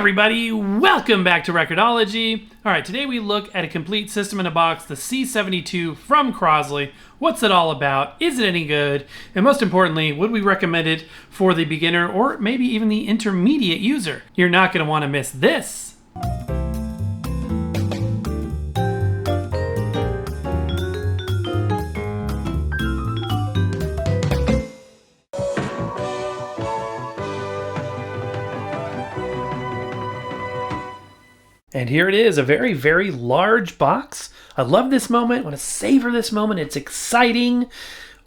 everybody, welcome back to Record-ology. Alright, today we look at a complete system in a box, the C72 from Crosley. What's it all about? Is it any good? And most importantly, would we recommend it for the beginner or maybe even the intermediate user? You're not going to want to miss this. And here it is, a very, very large box. I love this moment. I want to savor this moment. It's exciting.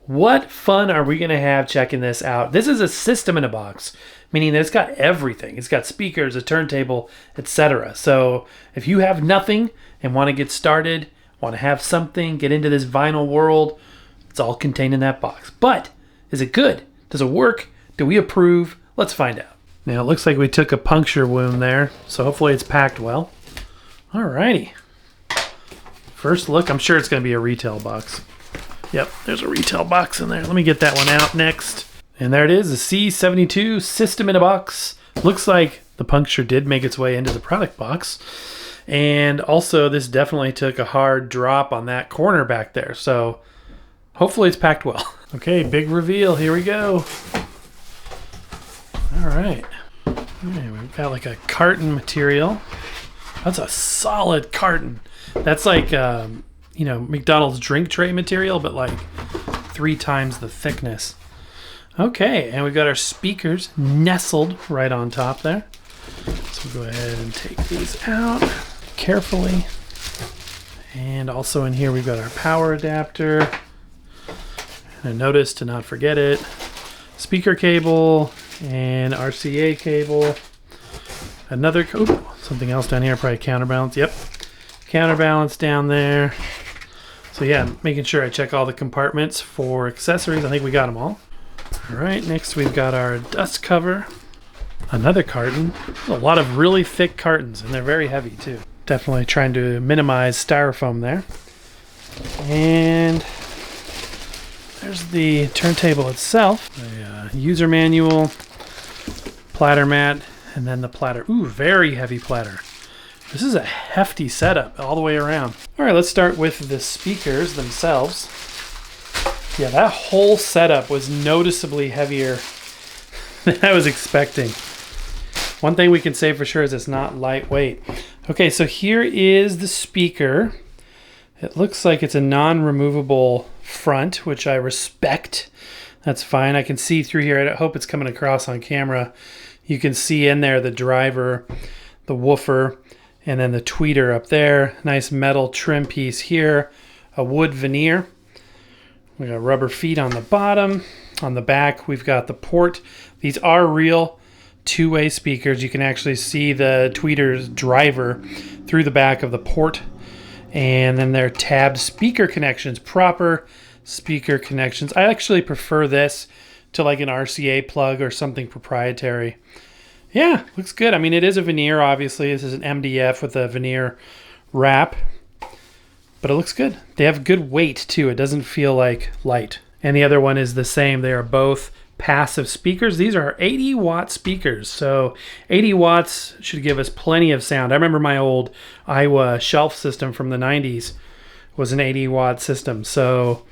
What fun are we going to have checking this out? This is a system in a box, meaning that it's got everything. It's got speakers, a turntable, etc. So if you have nothing and want to get started, want to have something, get into this vinyl world, it's all contained in that box. But is it good? Does it work? Do we approve? Let's find out. Now it looks like we took a puncture wound there, so hopefully it's packed well. Alrighty. First look, I'm sure it's going to be a retail box. Yep, there's a retail box in there. Let me get that one out next. And there it is, a C72 system in a box. Looks like the puncture did make its way into the product box. And also this definitely took a hard drop on that corner back there, so hopefully it's packed well. Okay, big reveal, here we go. Alright, we've got like a carton material. That's a solid carton. That's like, McDonald's drink tray material, but like 3 times the thickness. Okay, and we've got our speakers nestled right on top there. So we'll go ahead and take these out carefully. And also in here we've got our power adapter. And a notice to not forget it. Speaker cable and RCA cable. Another, something else down here, probably counterbalance. Yep, counterbalance down there. So yeah, making sure I check all the compartments for accessories. I think we got them all. All right, next we've got our dust cover. Another carton. A lot of really thick cartons, and they're very heavy too. Definitely trying to minimize styrofoam there. And there's the turntable itself. The user manual, platter mat, and then the platter. Ooh, very heavy platter. This is a hefty setup all the way around. All right, let's start with the speakers themselves. Yeah, that whole setup was noticeably heavier than I was expecting. One thing we can say for sure is it's not lightweight. Okay, so here is the speaker. It looks like it's a non-removable front, which I respect. That's fine. I can see through here. I hope it's coming across on camera. You can see in there the driver, the woofer, and then the tweeter up there. Nice metal trim piece here. A wood veneer. We got rubber feet on the bottom. On the back, we've got the port. These are real two-way speakers. You can actually see the tweeter's driver through the back of the port. And then they're tabbed speaker connections, proper speaker connections. I actually prefer this to like an RCA plug or something proprietary. Yeah, looks good. I mean, it is a veneer, obviously. This is an MDF with a veneer wrap, but it looks good. They have good weight too. It doesn't feel like light. And the other one is the same. They are both passive speakers. These are 80-watt speakers, so 80 watts should give us plenty of sound. I remember my old Iowa shelf system from the 90s was an 80-watt system, so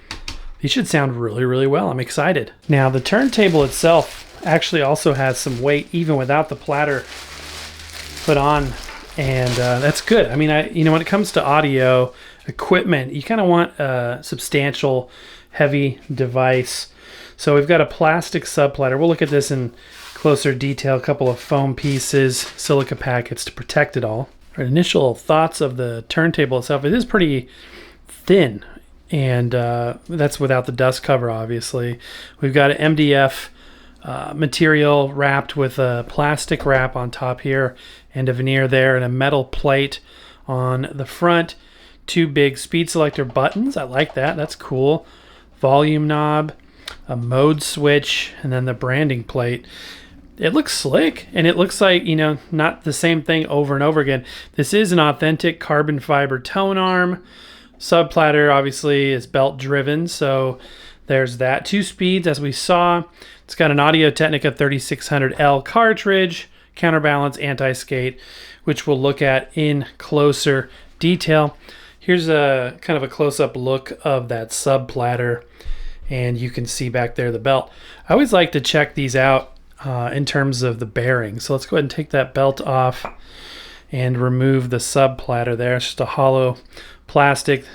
these should sound really, really well. I'm excited. Now, the turntable itself actually also has some weight, even without the platter put on, and that's good. I mean, when it comes to audio equipment, you kind of want a substantial, heavy device. So we've got a plastic sub-platter. We'll look at this in closer detail. A couple of foam pieces, silica packets to protect it all. Our initial thoughts of the turntable itself, it is pretty thin. And that's without the dust cover, obviously. We've got an MDF material wrapped with a plastic wrap on top here and a veneer there and a metal plate on the front. 2 big speed selector buttons. I like that. That's cool. Volume knob, a mode switch, and then the branding plate. It looks slick, and it looks like, not the same thing over and over again. This is an authentic carbon fiber Tonearm. Sub-platter obviously is belt driven, so there's that. 2 speeds as we saw. It's got an Audio-Technica 3600L cartridge, counterbalance, anti-skate, which we'll look at in closer detail. Here's a kind of a close-up look of that sub platter, and you can see back there the belt. I always like to check these out in terms of the bearing. So let's go ahead and take that belt off and remove the sub platter there. It's just a hollow plastic,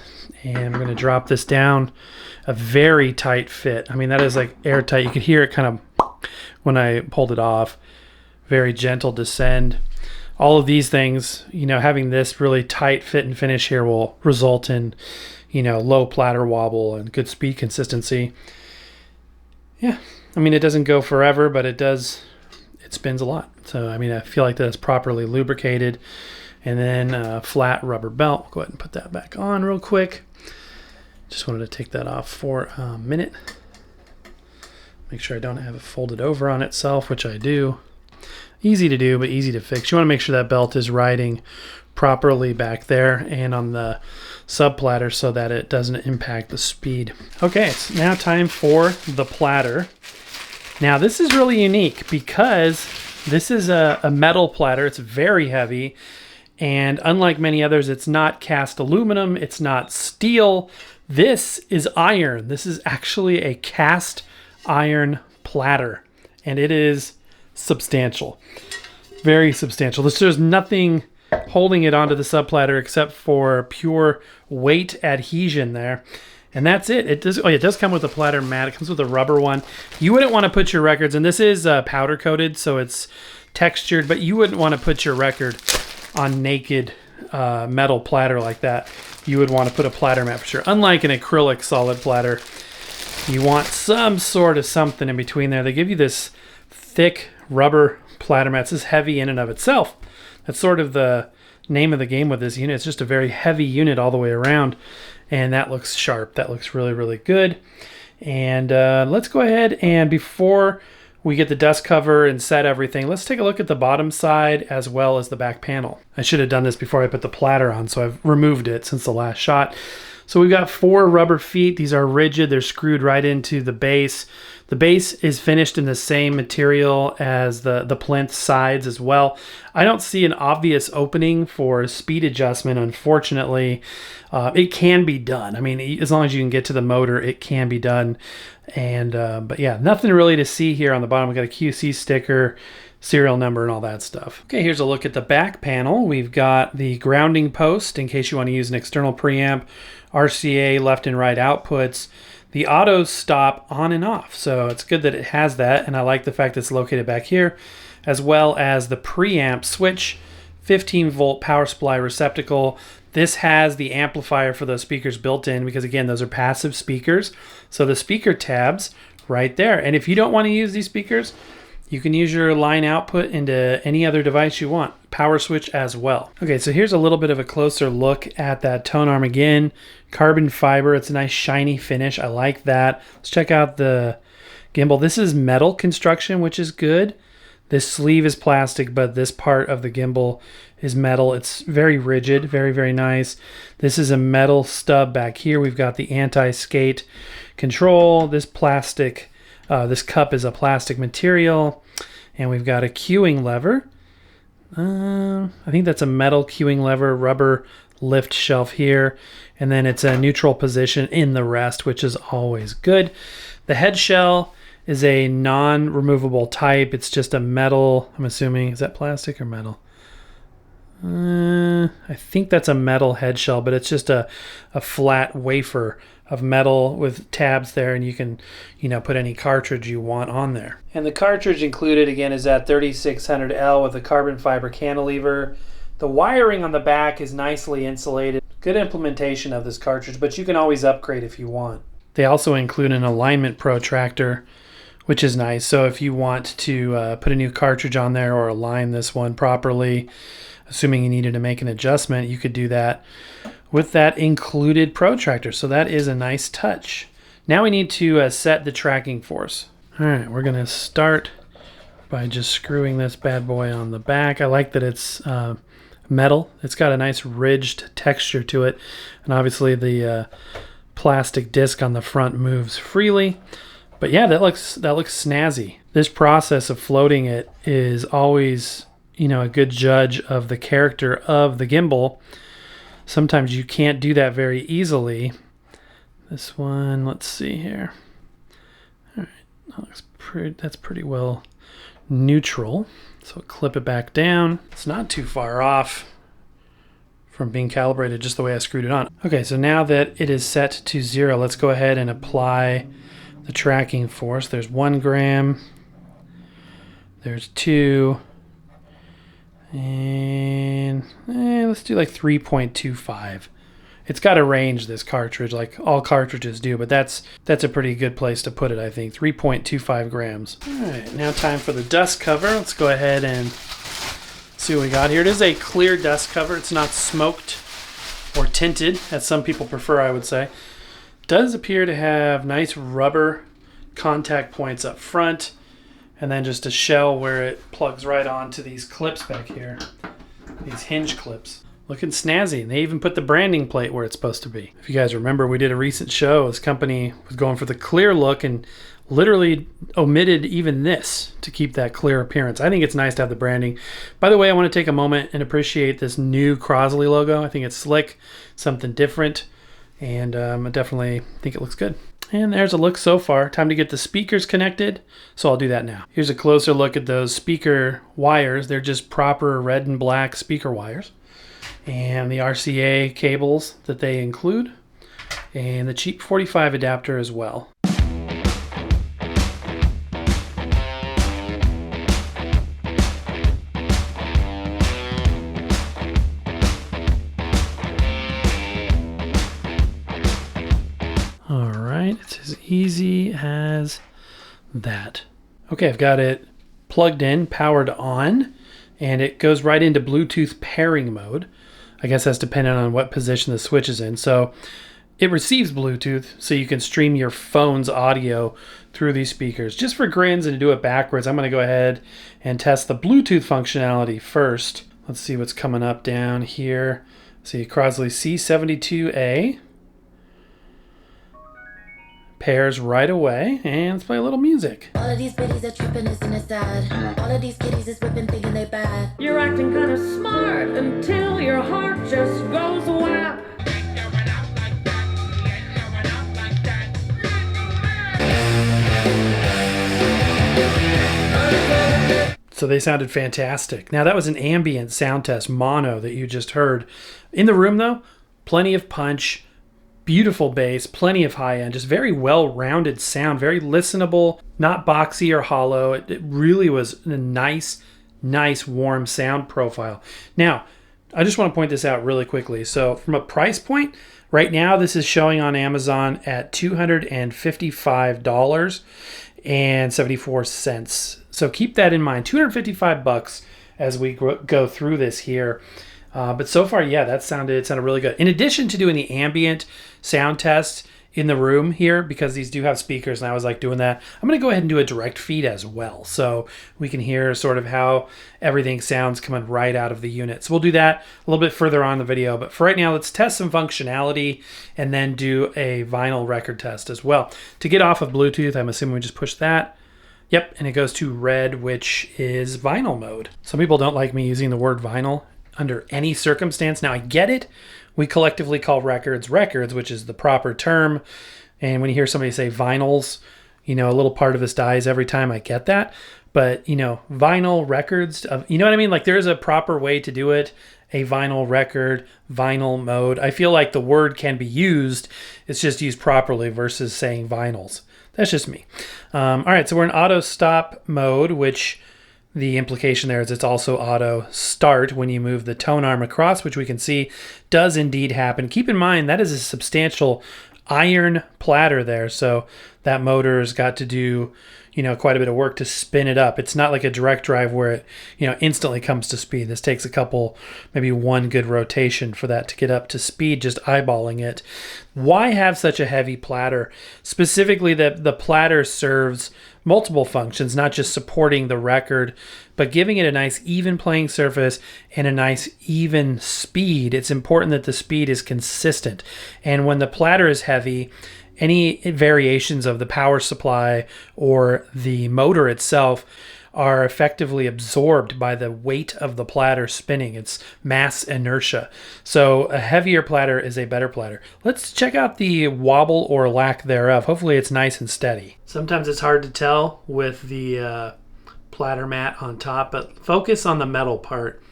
and I'm going to drop this down. A very tight fit. I mean, that is like airtight. You could hear it kind of when I pulled it off. Very gentle descend. All of these things, you know, having this really tight fit and finish here will result in, you know, low platter wobble and good speed consistency. Yeah, I mean, it doesn't go forever, but it does, it spins a lot. So, I mean, I feel like that's properly lubricated. And then a flat rubber belt. We'll go ahead and put that back on real quick. Just wanted to take that off for a minute. Make sure I don't have it folded over on itself, which I do. Easy to do, but easy to fix. You want to make sure that belt is riding properly back there and on the sub platter so that it doesn't impact the speed. Okay, it's now time for the platter. Now this is really unique because this is a metal platter. It's very heavy, and unlike many others, it's not cast aluminum, it's not steel. This is iron. This is actually a cast iron platter, and it is substantial. Very substantial. There's nothing holding it onto the sub platter except for pure weight adhesion there. And that's it. It does come with a platter mat. It comes with a rubber one. You wouldn't want to put your records, and this is powder coated, so it's textured, but you wouldn't want to put your record on naked metal platter like that. You would want to put a platter mat for sure. Unlike an acrylic solid platter, you want some sort of something in between there. They give you this thick rubber platter mat. This is heavy in and of itself. That's sort of the name of the game with this unit. It's just a very heavy unit all the way around, and that looks sharp. That looks really, really good. And let's go ahead and before we get the dust cover and set everything, let's take a look at the bottom side as well as the back panel. I should have done this before I put the platter on, so I've removed it since the last shot. So we've got 4 rubber feet. These are rigid. They're screwed right into the base. The base is finished in the same material as the plinth sides as well. I don't see an obvious opening for speed adjustment, unfortunately. It can be done. I mean, as long as you can get to the motor, it can be done. And but yeah, nothing really to see here on the bottom. We've got a QC sticker, serial number, and all that stuff. Okay, here's a look at the back panel. We've got the grounding post in case you want to use an external preamp, RCA left and right outputs. The autos stop on and off, so it's good that it has that, and I like the fact it's located back here, as well as the preamp switch, 15-volt power supply receptacle. This has the amplifier for those speakers built in because, again, those are passive speakers. So the speaker tabs right there. And if you don't want to use these speakers, you can use your line output into any other device you want. Power switch as well. Okay, so here's a little bit of a closer look at that Tonearm again. Carbon fiber, it's a nice shiny finish. I like that. Let's check out the gimbal. This is metal construction, which is good. This sleeve is plastic, but this part of the gimbal is metal. It's very rigid, very, very nice. This is a metal stub back here. We've got the anti-skate control. This plastic, this cup is a plastic material, and we've got a cueing lever. I think that's a metal cueing lever, rubber lift shelf here, and then it's a neutral position in the rest, which is always good. The head shell is a non-removable type. It's just a metal, I'm assuming, is that plastic or metal? I think that's a metal head shell, but it's just a flat wafer of metal with tabs there, and you can, you know, put any cartridge you want on there. And the cartridge included, again, is that 3600L with a carbon fiber cantilever. The wiring on the back is nicely insulated. Good implementation of this cartridge, but you can always upgrade if you want. They also include an alignment protractor, which is nice. So if you want to put a new cartridge on there or align this one properly, assuming you needed to make an adjustment, you could do that with that included protractor. So that is a nice touch. Now we need to set the tracking force. All right, we're gonna start by just screwing this bad boy on the back. I like that it's metal. It's got a nice ridged texture to it. And obviously the plastic disc on the front moves freely. But yeah, that looks snazzy. This process of floating it is always a good judge of the character of the gimbal. Sometimes you can't do that very easily. This one, let's see here. All right, that's pretty well neutral. So clip it back down. It's not too far off from being calibrated just the way I screwed it on. Okay, so now that it is set to 0, let's go ahead and apply the tracking force. There's 1 gram, there's 2, and let's do like 3.25. It's got a range, this cartridge, like all cartridges do, but that's a pretty good place to put it, I think. 3.25 grams. All right, now time for the dust cover. Let's go ahead and see what we got here. It is a clear dust cover. It's not smoked or tinted, as some people prefer, I would say. It does appear to have nice rubber contact points up front, and then just a shell where it plugs right onto these clips back here, these hinge clips. Looking snazzy, and they even put the branding plate where it's supposed to be. If you guys remember, we did a recent show. This company was going for the clear look and literally omitted even this to keep that clear appearance. I think it's nice to have the branding. By the way, I want to take a moment and appreciate this new Crosley logo. I think it's slick, something different, and I definitely think it looks good. And there's a look so far. Time to get the speakers connected, so I'll do that now. Here's a closer look at those speaker wires. They're just proper red and black speaker wires. And the RCA cables that they include, and the cheap 45 adapter as well. All right, it's as easy as that. Okay, I've got it plugged in, powered on, and it goes right into Bluetooth pairing mode. I guess that's dependent on what position the switch is in. So it receives Bluetooth, so you can stream your phone's audio through these speakers. Just for grins and to do it backwards, I'm going to go ahead and test the Bluetooth functionality first. Let's see what's coming up down here. See, Crosley C72A. Pairs right away, and let's play a little music. All of these biddies are tripping, isn't it sad? All of these kitties is whipping, thinking they bad. You're acting kind of smart until your heart just goes whap. So they sounded fantastic. Now that was an ambient sound test, mono, that you just heard. In the room though, plenty of punch, beautiful bass, plenty of high end, just very well-rounded sound, very listenable, not boxy or hollow. It really was a nice warm sound profile. Now, I just want to point this out really quickly. So from a price point, right now this is showing on Amazon at $255.74. So keep that in mind, $255 as we go through this here. But so far, yeah, it sounded really good. In addition to doing the ambient sound test in the room here, because these do have speakers and I was like doing that, I'm going to go ahead and do a direct feed as well. So we can hear sort of how everything sounds coming right out of the unit. So we'll do that a little bit further on in the video. But for right now, let's test some functionality and then do a vinyl record test as well. To get off of Bluetooth, I'm assuming we just push that. Yep, and it goes to red, which is vinyl mode. Some people don't like me using the word vinyl under any circumstance. Now I get it. We collectively call records, which is the proper term. And when you hear somebody say vinyls, a little part of us dies every time. I get that. But, vinyl records, you know what I mean? Like there's a proper way to do it. A vinyl record, vinyl mode. I feel like the word can be used. It's just used properly versus saying vinyls. That's just me. All right, so we're in auto stop mode, which the implication there is it's also auto start when you move the tone arm across, which we can see does indeed happen. Keep in mind that is a substantial iron platter there, so that motor's got to do quite a bit of work to spin it up. It's not like a direct drive where it instantly comes to speed. This takes a couple, maybe one good rotation for that to get up to speed, just eyeballing it. Why have such a heavy platter? Specifically, the platter serves multiple functions, not just supporting the record, but giving it a nice even playing surface and a nice even speed. It's important that the speed is consistent. And when the platter is heavy, any variations of the power supply or the motor itself are effectively absorbed by the weight of the platter spinning. It's mass inertia. So a heavier platter is a better platter. Let's check out the wobble or lack thereof. Hopefully it's nice and steady. Sometimes it's hard to tell with the platter mat on top, but focus on the metal part.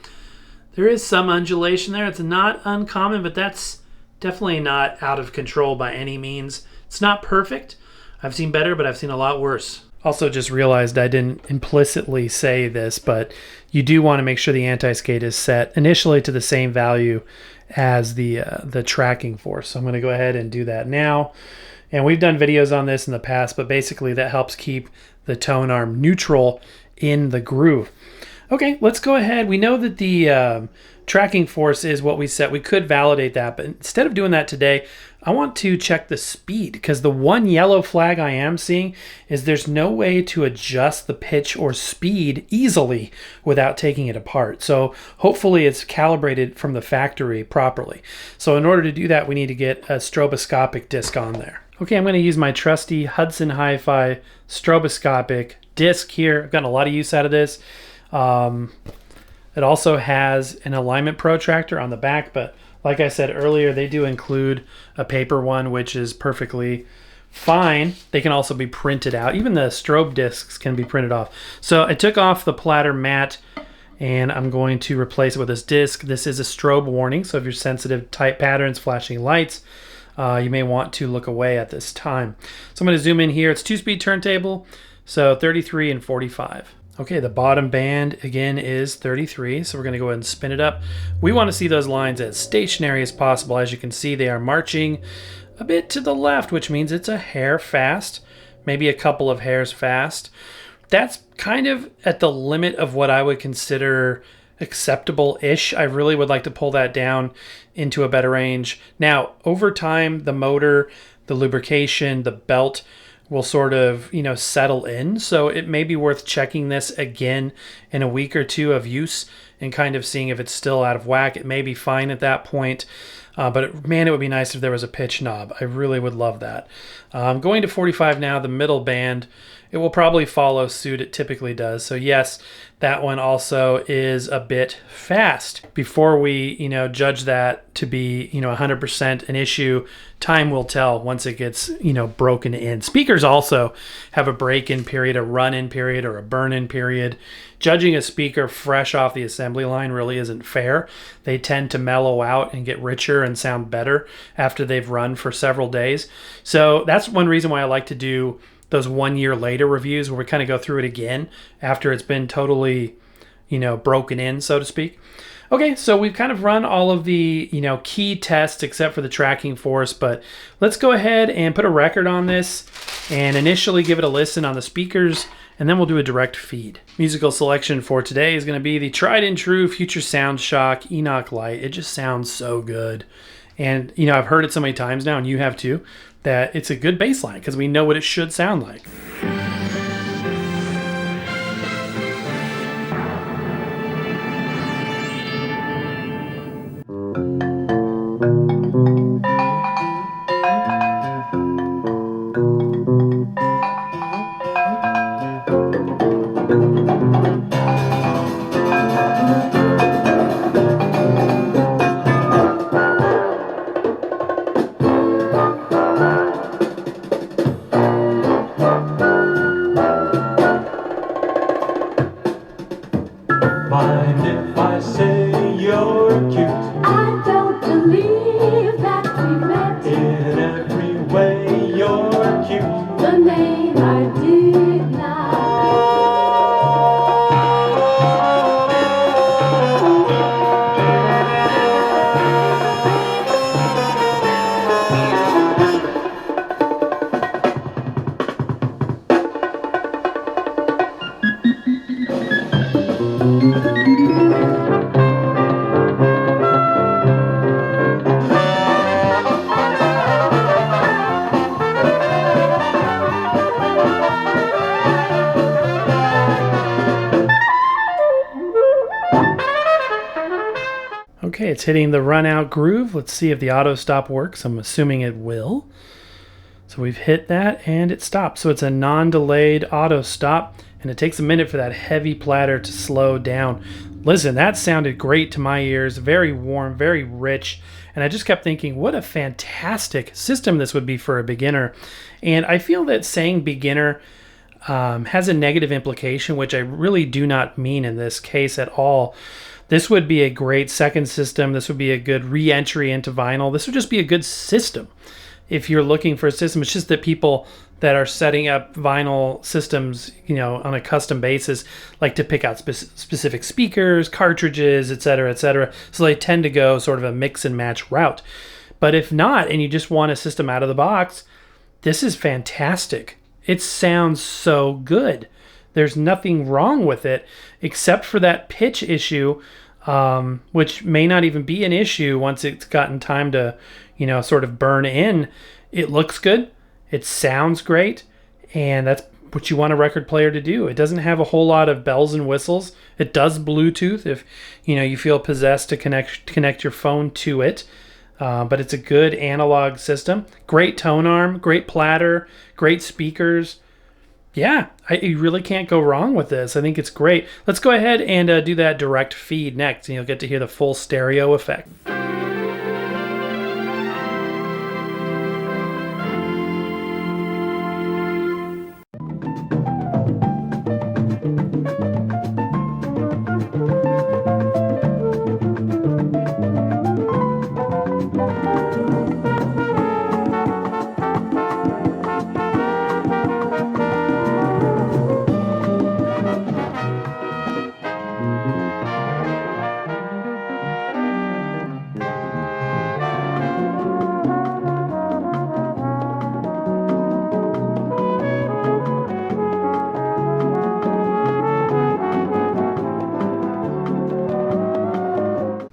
There is some undulation there. It's not uncommon, but that's definitely not out of control by any means. It's not perfect. I've seen better, but I've seen a lot worse. Also just realized I didn't implicitly say this, but you do want to make sure the anti-skate is set initially to the same value as the tracking force. So I'm going to go ahead and do that now. And we've done videos on this in the past, but basically that helps keep the tone arm neutral in the groove. Okay, let's go ahead. We know that the tracking force is what we set. We could validate that, but instead of doing that today, I want to check the speed, because the one yellow flag I am seeing is there's no way to adjust the pitch or speed easily without taking it apart. So hopefully it's calibrated from the factory properly. So in order to do that, we need to get a stroboscopic disc on there. Okay, I'm going to use my trusty Hudson Hi-Fi stroboscopic disc here. I've gotten a lot of use out of this. It also has an alignment protractor on the back, but like I said earlier, they do include a paper one, which is perfectly fine. They can also be printed out. Even the strobe discs can be printed off. So I took off the platter mat and I'm going to replace it with this disc. This is a strobe warning, so if you're sensitive to tight patterns, flashing lights, you may want to look away at this time. So I'm going to zoom in here. It's 2-speed turntable, so 33 and 45. Okay, the bottom band again is 33, so we're going to go ahead and spin it up. We want to see those lines as stationary as possible. As you can see, they are marching a bit to the left, which means it's a hair fast, maybe a couple of hairs fast. That's kind of at the limit of what I would consider acceptable-ish. I really would like to pull that down into a better range. Now, over time, the motor, the lubrication, the belt will sort of, settle in. So it may be worth checking this again in a week or two of use and kind of seeing if it's still out of whack. It may be fine at that point. But man, it would be nice if there was a pitch knob. I really would love that. Going to 45 now, the middle band, it will probably follow suit. It typically does. So yes, that one also is a bit fast. Before we, judge that to be, 100% an issue, time will tell once it gets, broken in. Speakers also have a break-in period, a run-in period, or a burn-in period. Judging a speaker fresh off the assembly line really isn't fair. They tend to mellow out and get richer and sound better after they've run for several days. So that's one reason why I like to do those 1 year later reviews where we kind of go through it again after it's been totally, broken in, so to speak. Okay, so we've kind of run all of the, key tests except for the tracking force, but let's go ahead and put a record on this and initially give it a listen on the speakers, and then we'll do a direct feed. Musical selection for today is going to be the tried and true Future Sound Shock Enoch Light. It just sounds so good. And, I've heard it so many times now, and you have too, that it's a good bass line because we know what it should sound like. Mind if I say you're cute? I don't believe that we met. In every way you're cute. The name I did not. Okay, it's hitting the run out groove. Let's see if the auto stop works. I'm assuming it will. So we've hit that and it stopped. So it's a non-delayed auto stop. and it takes a minute for that heavy platter to slow down. Listen, that sounded great to my ears, very warm, very rich, and I just kept thinking, what a fantastic system this would be for a beginner. And I feel that saying beginner has a negative implication, which I really do not mean in this case at all. This would be a great second system. This would be a good re-entry into vinyl. This would just be a good system if you're looking for a system. It's just that people that are setting up vinyl systems, you know, on a custom basis, like to pick out specific speakers, cartridges, etc., etc. So they tend to go sort of a mix and match route. But if not, and you just want a system out of the box, this is fantastic. It sounds so good. There's nothing wrong with it except for that pitch issue, which may not even be an issue once it's gotten time to, you know, sort of burn in. It looks good. It sounds great. And that's what you want a record player to do. It doesn't have a whole lot of bells and whistles. It does Bluetooth if, you know, you feel possessed to connect your phone to it. But it's a good analog system. Great tone arm, great platter, great speakers. Yeah, you really can't go wrong with this. I think it's great. Let's go ahead and do that direct feed next, and you'll get to hear the full stereo effect.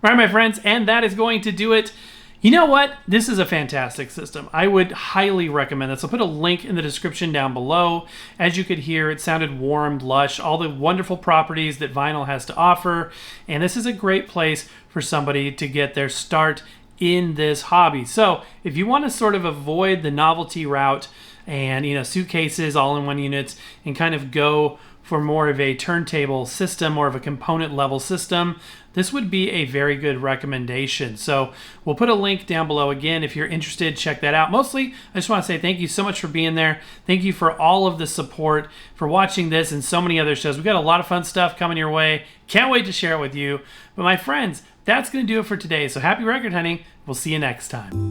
All right, my friends, and that is going to do it. You know what? This is a fantastic system. I would highly recommend this. I'll put a link in the description down below. As you could hear, it sounded warm, lush, all the wonderful properties that vinyl has to offer. And this is a great place for somebody to get their start in this hobby. So if you want to sort of avoid the novelty route and, you know, suitcases, all-in-one units, and kind of go for more of a turntable system, more of a component level system, this would be a very good recommendation. So we'll put a link down below. Again, if you're interested, check that out. Mostly, I just want to say thank you so much for being there. Thank you for all of the support, for watching this and so many other shows. We've got a lot of fun stuff coming your way. Can't wait to share it with you. But my friends, that's going to do it for today. So happy record hunting. We'll see you next time.